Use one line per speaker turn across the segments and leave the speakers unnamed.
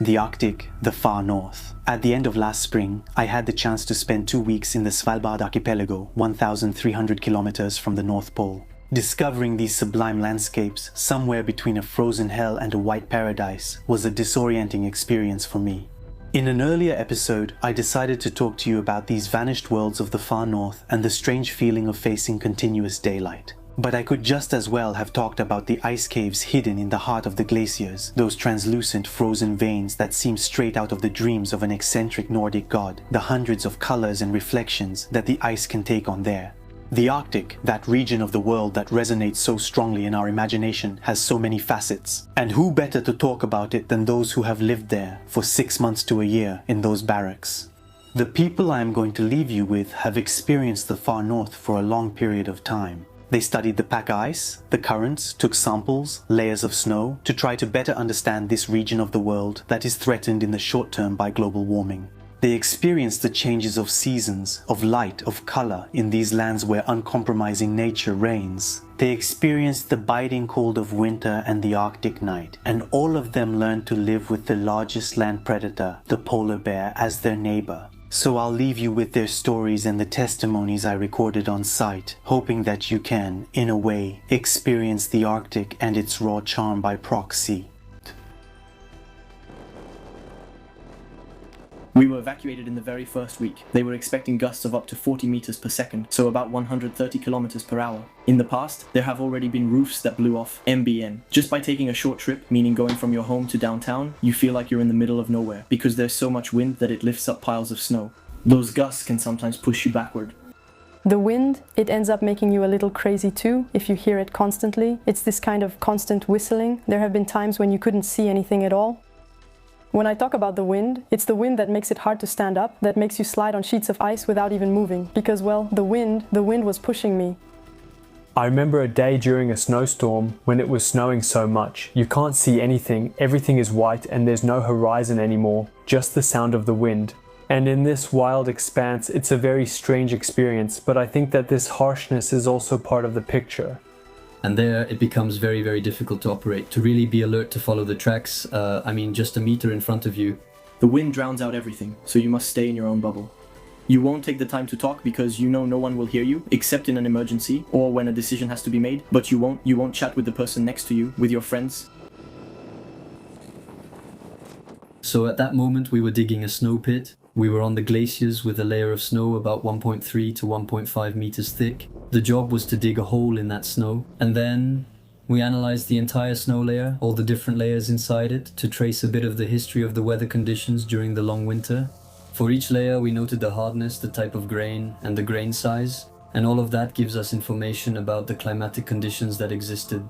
The Arctic, the far north. At the end of last spring, I had the chance to spend 2 weeks in the Svalbard archipelago, 1,300 kilometers from the North Pole. Discovering these sublime landscapes, somewhere between a frozen hell and a white paradise, was a disorienting experience for me. In an earlier episode, I decided to talk to you about these vanished worlds of the far north and the strange feeling of facing continuous daylight. But I could just as well have talked about the ice caves hidden in the heart of the glaciers, those translucent frozen veins that seem straight out of the dreams of an eccentric Nordic god, the hundreds of colors and reflections that the ice can take on there. The Arctic, that region of the world that resonates so strongly in our imagination, has so many facets. And who better to talk about it than those who have lived there for 6 months to a year in those barracks? The people I am going to leave you with have experienced the far north for a long period of time. They studied the pack ice, the currents, took samples, layers of snow, to try to better understand this region of the world that is threatened in the short term by global warming. They experienced the changes of seasons, of light, of color in these lands where uncompromising nature reigns. They experienced the biting cold of winter and the Arctic night, and all of them learned to live with the largest land predator, the polar bear, as their neighbor. So I'll leave you with their stories and the testimonies I recorded on site, hoping that you can, in a way, experience the Arctic and its raw charm by proxy.
We were evacuated in the very first week. They were expecting gusts of up to 40 meters per second, so about 130 kilometers per hour. In the past, there have already been roofs that blew off MBN. Just by taking a short trip, meaning going from your home to downtown, you feel like you're in the middle of nowhere, because there's so much wind that it lifts up piles of snow. Those gusts can sometimes push you backward.
The wind, it ends up making you a little crazy too, if you hear it constantly. It's this kind of constant whistling. There have been times when you couldn't see anything at all. When I talk about the wind, it's the wind that makes it hard to stand up, that makes you slide on sheets of ice without even moving. Because, well, the wind was pushing me.
I remember a day during a snowstorm when it was snowing so much. You can't see anything, everything is white and there's no horizon anymore, just the sound of the wind. And in this wild expanse, it's a very strange experience, but I think that this harshness is also part of the picture.
And there it becomes very, very difficult to operate, to really be alert to follow the tracks. Just a meter in front of you.
The wind drowns out everything, so you must stay in your own bubble. You won't take the time to talk because you know no one will hear you, except in an emergency or when a decision has to be made, but you won't chat with the person next to you, with your friends.
So at that moment we were digging a snow pit. We were on the glaciers with a layer of snow about 1.3 to 1.5 meters thick. The job was to dig a hole in that snow, and then we analyzed the entire snow layer, all the different layers inside it, to trace a bit of the history of the weather conditions during the long winter. For each layer we noted the hardness, the type of grain, and the grain size, and all of that gives us information about the climatic conditions that existed.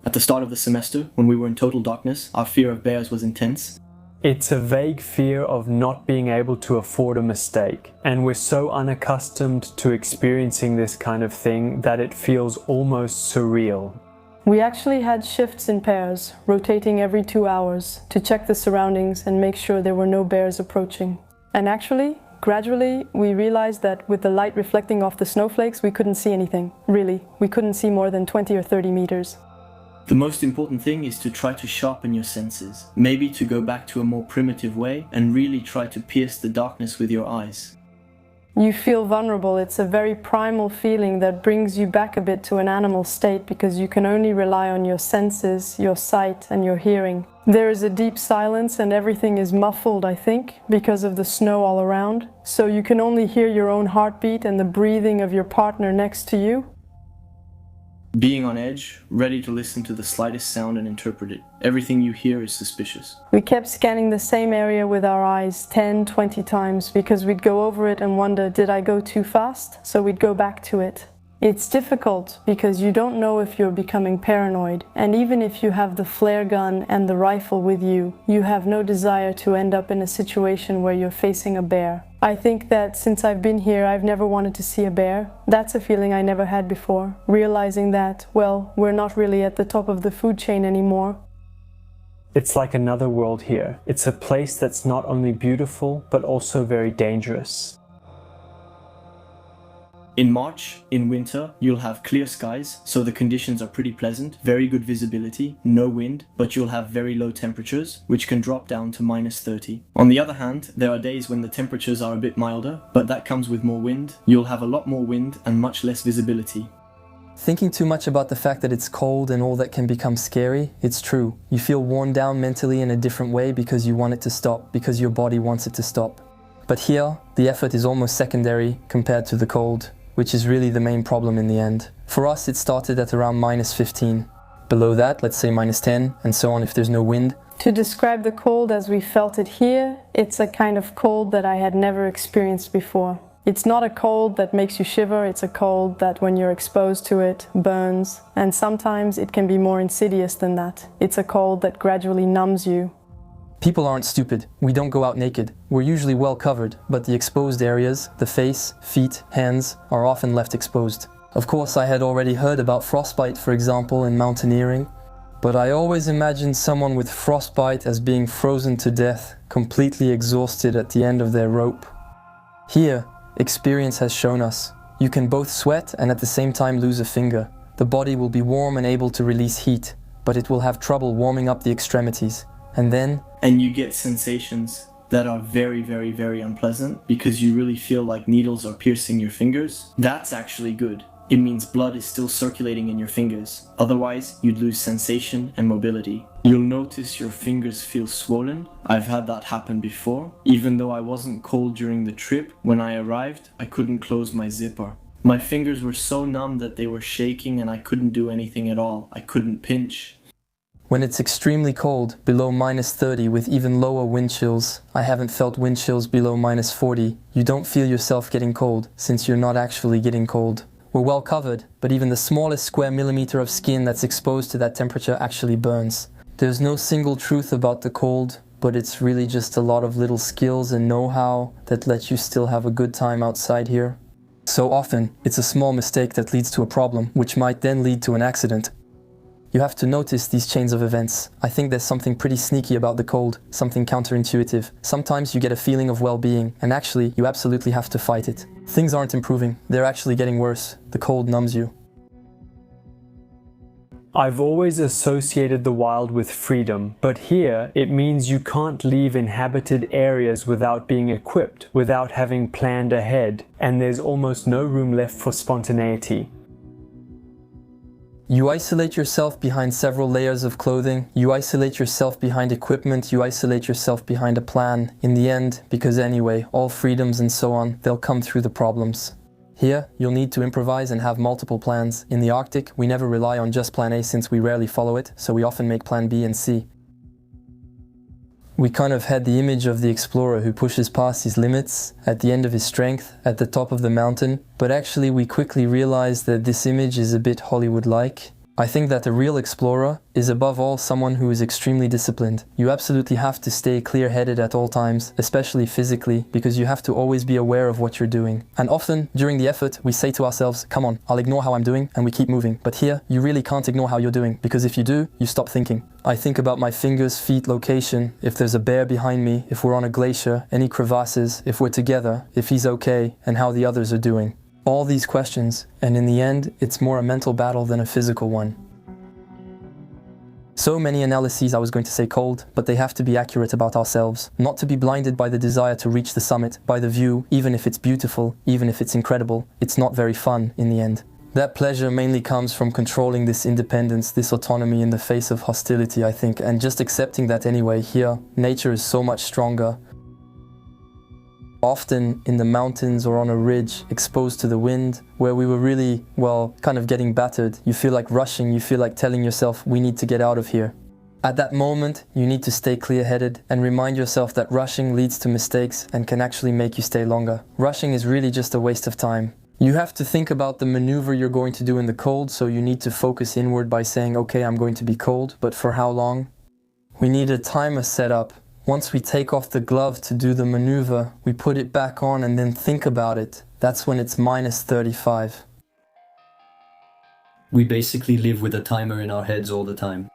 At the start of the semester, when we were in total darkness, our fear of bears was intense.
It's a vague fear of not being able to afford a mistake, and we're so unaccustomed to experiencing this kind of thing that it feels almost surreal.
We actually had shifts in pairs, rotating every 2 hours, to check the surroundings and make sure there were no bears approaching. And actually, gradually, we realized that with the light reflecting off the snowflakes, we couldn't see anything. Really, we couldn't see more than 20 or 30 meters.
The most important thing is to try to sharpen your senses, maybe to go back to a more primitive way and really try to pierce the darkness with your eyes.
You feel vulnerable. It's a very primal feeling that brings you back a bit to an animal state because you can only rely on your senses, your sight and your hearing. There is a deep silence and everything is muffled, I think, because of the snow all around. So you can only hear your own heartbeat and the breathing of your partner next to you.
Being on edge, ready to listen to the slightest sound and interpret it. Everything you hear is suspicious.
We kept scanning the same area with our eyes 10, 20 times because we'd go over it and wonder, did I go too fast? So we'd go back to it. It's difficult because you don't know if you're becoming paranoid, and even if you have the flare gun and the rifle with you, you have no desire to end up in a situation where you're facing a bear. I think that since I've been here, I've never wanted to see a bear. That's a feeling I never had before, realizing that, well, we're not really at the top of the food chain anymore.
It's like another world here. It's a place that's not only beautiful, but also very dangerous.
In March, in winter, you'll have clear skies, so the conditions are pretty pleasant, very good visibility, no wind, but you'll have very low temperatures, which can drop down to -30. On the other hand, there are days when the temperatures are a bit milder, but that comes with more wind. You'll have a lot more wind and much less visibility.
Thinking too much about the fact that it's cold and all that can become scary, it's true. You feel worn down mentally in a different way because you want it to stop, because your body wants it to stop. But here, the effort is almost secondary compared to the cold, which is really the main problem in the end. For us, it started at around -15. Below that, let's say -10, and so on if there's no wind.
To describe the cold as we felt it here, it's a kind of cold that I had never experienced before. It's not a cold that makes you shiver, it's a cold that when you're exposed to it, burns. And sometimes it can be more insidious than that. It's a cold that gradually numbs you.
People aren't stupid. We don't go out naked. We're usually well covered, but the exposed areas, the face, feet, hands, are often left exposed. Of course, I had already heard about frostbite, for example, in mountaineering, but I always imagined someone with frostbite as being frozen to death, completely exhausted at the end of their rope. Here, experience has shown us, you can both sweat and at the same time lose a finger. The body will be warm and able to release heat, but it will have trouble warming up the extremities. And
you get sensations that are very, very, very unpleasant because you really feel like needles are piercing your fingers. That's actually good. It means blood is still circulating in your fingers. Otherwise, you'd lose sensation and mobility. You'll notice your fingers feel swollen. I've had that happen before. Even though I wasn't cold during the trip, when I arrived, I couldn't close my zipper. My fingers were so numb that they were shaking and I couldn't do anything at all. I couldn't pinch.
When it's extremely cold, below -30 with even lower wind chills, I haven't felt wind chills below -40, you don't feel yourself getting cold, since you're not actually getting cold. We're well covered, but even the smallest square millimeter of skin that's exposed to that temperature actually burns. There's no single truth about the cold, but it's really just a lot of little skills and know-how that let you still have a good time outside here. So often, it's a small mistake that leads to a problem, which might then lead to an accident. You have to notice these chains of events. I think there's something pretty sneaky about the cold, something counterintuitive. Sometimes you get a feeling of well-being, and actually, you absolutely have to fight it. Things aren't improving, they're actually getting worse. The cold numbs you.
I've always associated the wild with freedom, but here it means you can't leave inhabited areas without being equipped, without having planned ahead, and there's almost no room left for spontaneity.
You isolate yourself behind several layers of clothing, you isolate yourself behind equipment, you isolate yourself behind a plan. In the end, because anyway, all freedoms and so on, they'll come through the problems. Here, you'll need to improvise and have multiple plans. In the Arctic, we never rely on just plan A since we rarely follow it, so we often make plan B and C. We kind of had the image of the explorer who pushes past his limits, at the end of his strength, at the top of the mountain, but actually we quickly realized that this image is a bit Hollywood-like. I think that a real explorer is above all someone who is extremely disciplined. You absolutely have to stay clear-headed at all times, especially physically, because you have to always be aware of what you're doing. And often, during the effort, we say to ourselves, come on, I'll ignore how I'm doing, and we keep moving. But here, you really can't ignore how you're doing, because if you do, you stop thinking. I think about my fingers, feet, location, if there's a bear behind me, if we're on a glacier, any crevasses, if we're together, if he's okay, and how the others are doing. All these questions, and in the end, it's more a mental battle than a physical one. So many analyses, I was going to say cold, but they have to be accurate about ourselves. Not to be blinded by the desire to reach the summit, by the view, even if it's beautiful, even if it's incredible. It's not very fun in the end. That pleasure mainly comes from controlling this independence, this autonomy in the face of hostility, I think, and just accepting that anyway. Here, nature is so much stronger. Often in the mountains or on a ridge, exposed to the wind, where we were really, well, kind of getting battered. You feel like rushing, you feel like telling yourself, we need to get out of here. At that moment, you need to stay clear-headed and remind yourself that rushing leads to mistakes and can actually make you stay longer. Rushing is really just a waste of time. You have to think about the maneuver you're going to do in the cold, so you need to focus inward by saying, okay, I'm going to be cold, but for how long? We need a timer set up. Once we take off the glove to do the maneuver, we put it back on and then think about it. That's when it's -35.
We basically live with a timer in our heads all the time.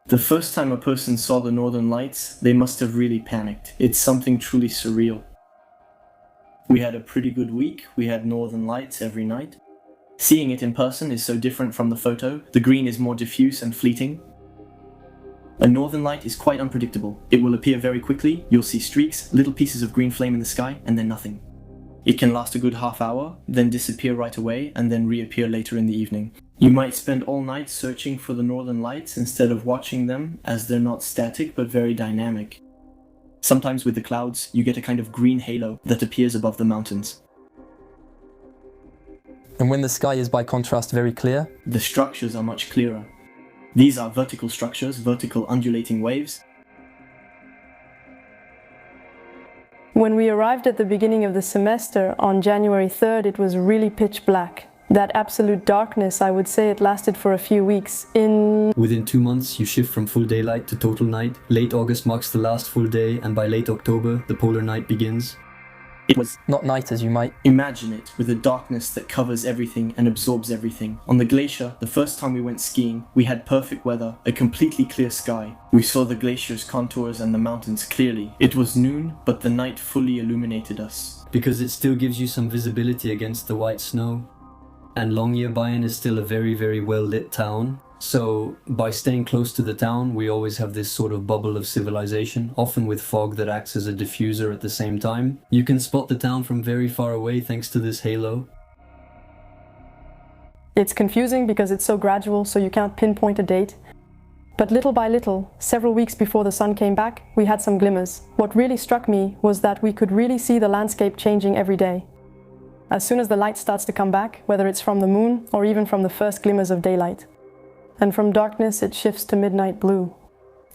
The first time a person saw the Northern Lights, they must have really panicked. It's something truly surreal. We had a pretty good week. We had northern lights every night. Seeing it in person is so different from the photo. The green is more diffuse and fleeting. A northern light is quite unpredictable. It will appear very quickly, you'll see streaks, little pieces of green flame in the sky, and then nothing. It can last a good half hour, then disappear right away, and then reappear later in the evening. You might spend all night searching for the northern lights instead of watching them, as they're not static but very dynamic. Sometimes with the clouds, you get a kind of green halo that appears above the mountains.
And when the sky is by contrast very clear,
The structures are much clearer. These are vertical structures, vertical undulating waves.
When we arrived at the beginning of the semester, on January 3rd, it was really pitch black. That absolute darkness, I would say it lasted for a few weeks.
Within 2 months, you shift from full daylight to total night. Late August marks the last full day, and by late October, the polar night begins.
It was,
not night as you might.
imagine it, with a darkness that covers everything and absorbs everything. On the glacier, the first time we went skiing, we had perfect weather, a completely clear sky. We saw the glacier's contours and the mountains clearly. It was noon, but the night fully illuminated us.
Because it still gives you some visibility against the white snow. And Longyearbyen is still a very, very well lit town. So by staying close to the town, we always have this sort of bubble of civilization, often with fog that acts as a diffuser at the same time. You can spot the town from very far away thanks to this halo.
It's confusing because it's so gradual, so you can't pinpoint a date. But little by little, several weeks before the sun came back, we had some glimmers. What really struck me was that we could really see the landscape changing every day. As soon as the light starts to come back, whether it's from the moon or even from the first glimmers of daylight. And from darkness it shifts to midnight blue.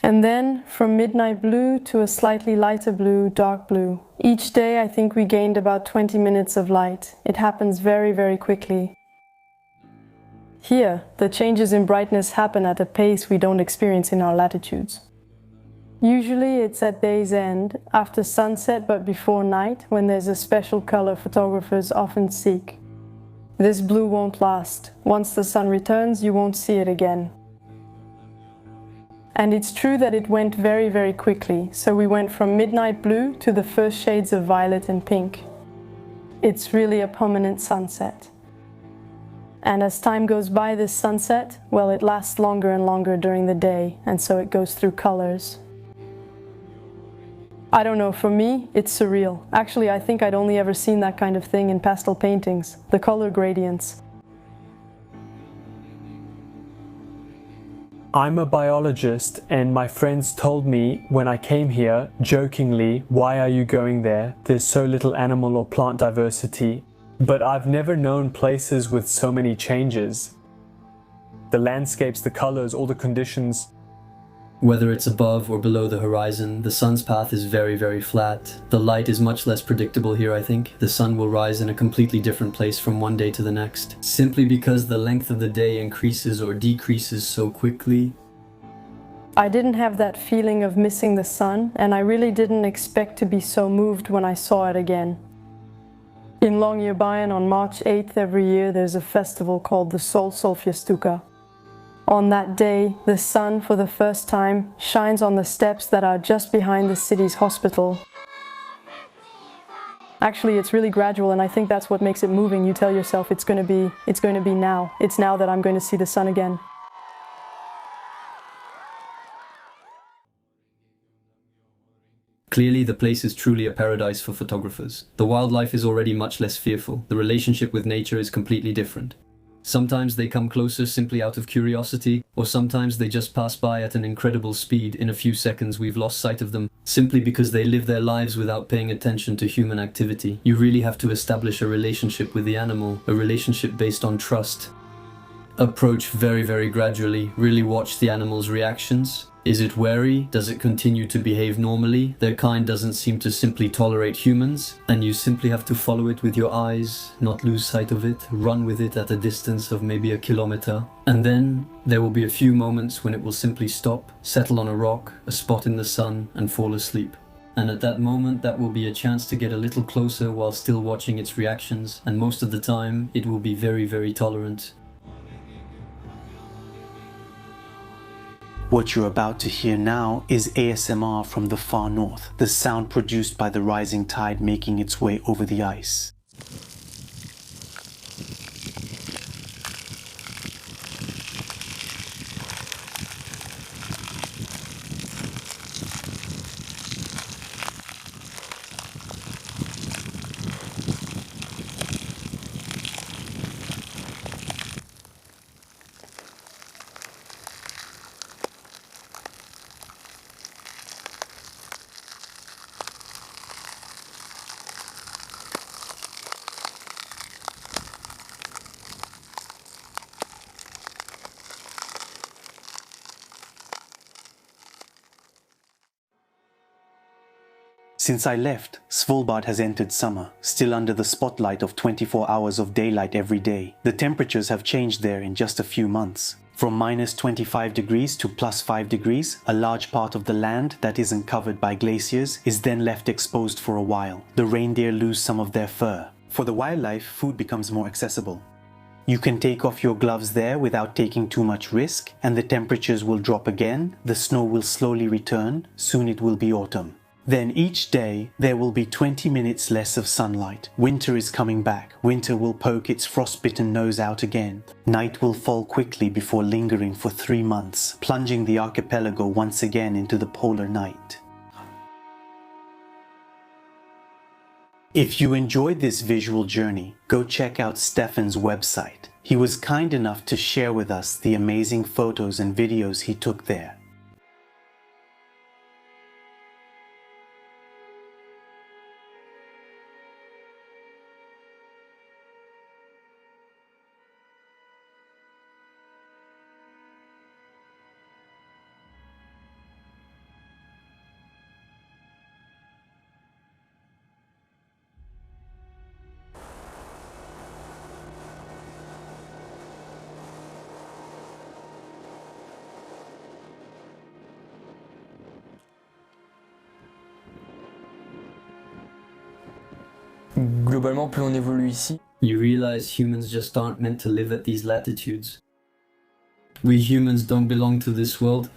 And then from midnight blue to a slightly lighter blue, dark blue. Each day I think we gained about 20 minutes of light. It happens very, very quickly. Here, the changes in brightness happen at a pace we don't experience in our latitudes. Usually it's at day's end, after sunset but before night, when there's a special color photographers often seek. This blue won't last. Once the sun returns, you won't see it again. And it's true that it went very, very quickly, so we went from midnight blue to the first shades of violet and pink. It's really a permanent sunset. And as time goes by, this sunset, well, it lasts longer and longer during the day, and so it goes through colors. I don't know, for me, it's surreal. Actually, I think I'd only ever seen that kind of thing in pastel paintings, the color gradients.
I'm a biologist, and my friends told me when I came here, jokingly, why are you going there? There's so little animal or plant diversity. But I've never known places with so many changes. The landscapes, the colors, all the conditions.
Whether it's above or below the horizon, the sun's path is very, very flat. The light is much less predictable here, I think. The sun will rise in a completely different place from one day to the next, simply because the length of the day increases or decreases so quickly.
I didn't have that feeling of missing the sun, and I really didn't expect to be so moved when I saw it again. In Longyearbyen on March 8th every year there's a festival called the Sol Solfjestuka. On that day, the sun, for the first time, shines on the steps that are just behind the city's hospital. Actually, it's really gradual, and I think that's what makes it moving. You tell yourself it's going to be now. It's now that I'm going to see the sun again.
Clearly, the place is truly a paradise for photographers. The wildlife is already much less fearful. The relationship with nature is completely different. Sometimes they come closer simply out of curiosity, or sometimes they just pass by at an incredible speed. In a few seconds we've lost sight of them, simply because they live their lives without paying attention to human activity. You really have to establish a relationship with the animal, a relationship based on trust. Approach very, very gradually. Really watch the animal's reactions. Is it wary? Does it continue to behave normally? Their kind doesn't seem to simply tolerate humans, and you simply have to follow it with your eyes, not lose sight of it, run with it at a distance of maybe 1 kilometer. And then there will be a few moments when it will simply stop, settle on a rock, a spot in the sun, and fall asleep. And at that moment, that will be a chance to get a little closer while still watching its reactions, and most of the time, it will be very, very tolerant.
What you're about to hear now is ASMR from the far north, the sound produced by the rising tide making its way over the ice. Since I left, Svalbard has entered summer, still under the spotlight of 24 hours of daylight every day. The temperatures have changed there in just a few months. From minus 25 degrees to plus 5 degrees, a large part of the land that isn't covered by glaciers is then left exposed for a while. The reindeer lose some of their fur. For the wildlife, food becomes more accessible. You can take off your gloves there without taking too much risk, and the temperatures will drop again, the snow will slowly return, soon it will be autumn. Then each day, there will be 20 minutes less of sunlight. Winter is coming back. Winter will poke its frostbitten nose out again. Night will fall quickly before lingering for 3 months, plunging the archipelago once again into the polar night. If you enjoyed this visual journey, go check out Stefan's website. He was kind enough to share with us the amazing photos and videos he took there.
Globalement, plus on évolue ici,
You realize humans just aren't meant to live at these latitudes. We humans don't belong to this world,